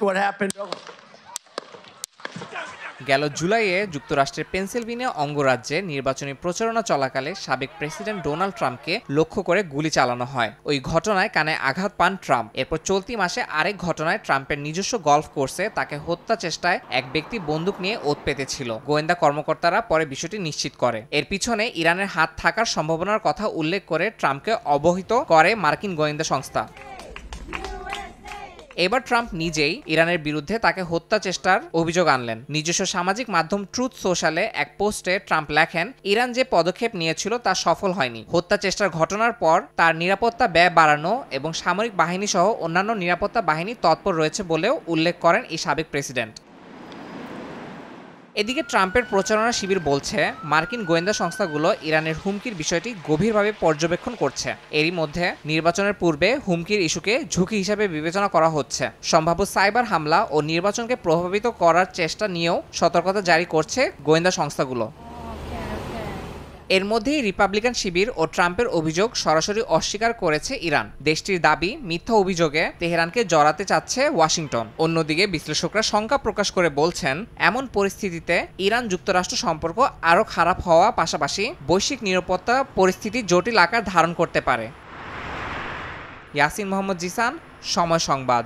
what happened. গেল জুলাইয়ে যুক্তরাষ্ট্রের পেনসিলভেনিয়া অঙ্গরাজ্যে নির্বাচনী প্রচারণা চলাকালে সাবেক প্রেসিডেন্ট ডোনাল্ড ট্রাম্পকে লক্ষ্য করে গুলি চালানো হয়। ওই ঘটনায় কানে আঘাত পান ট্রাম্প। এরপর চলতি মাসে আরেক ঘটনায় ট্রাম্পের নিজস্ব গলফ কোর্সে তাকে হত্যা চেষ্টায় এক ব্যক্তি বন্দুক নিয়ে ওত পেতেছিল। গোয়েন্দা কর্মকর্তারা পরে বিষয়টি নিশ্চিত করে। এর পিছনে ইরানের হাত থাকার সম্ভাবনার কথা উল্লেখ করে ট্রাম্পকে অবহিত করে মার্কিন গোয়েন্দা সংস্থা। এবার ট্রাম্প নিজেই ইরানের বিরুদ্ধে তাকে হত্যা চেষ্টার অভিযোগ আনলেন। নিজস্ব সামাজিক মাধ্যম ট্রুথ সোশ্যালে এক পোস্টে ট্রাম্প লেখেন, ইরান যে পদক্ষেপ নিয়েছিল তা সফল হয়নি। হত্যা চেষ্টার ঘটনার পর তার নিরাপত্তা ব্যয় বাড়ানো এবং সামরিক বাহিনী সহ অন্যান্য নিরাপত্তা বাহিনী তৎপর রয়েছে বলেও উল্লেখ করেন এই সাবেক প্রেসিডেন্ট। এদিকে ট্রাম্পের প্রচারণা শিবির বলছে, মার্কিন গোয়েন্দা সংস্থাগুলো ইরানের হুমকির বিষয়টি গভীরভাবে পর্যবেক্ষণ করছে। এরই মধ্যে নির্বাচনের পূর্বে হুমকির ইস্যুকে ঝুঁকি হিসেবে বিবেচনা করা হচ্ছে। সম্ভাব্য সাইবার হামলা ও নির্বাচনকে প্রভাবিত করার চেষ্টা নিয়েও সতর্কতা জারি করছে গোয়েন্দা সংস্থাগুলো। এর মধ্যেই রিপাবলিকান শিবির ও ট্রাম্পের অভিযোগ সরাসরি অস্বীকার করেছে ইরান। দেশটির দাবি, মিথ্যা অভিযোগে তেহরানকে জড়াতে চাচ্ছে ওয়াশিংটন। অন্যদিকে বিশ্লেষকরা শঙ্কা প্রকাশ করে বলছেন, এমন পরিস্থিতিতে ইরান যুক্তরাষ্ট্র সম্পর্ক আরও খারাপ হওয়া পাশাপাশি বৈশ্বিক নিরাপত্তা পরিস্থিতি জটিল আকার ধারণ করতে পারে। ইয়াসিন মোহাম্মদ জিসান, সময় সংবাদ।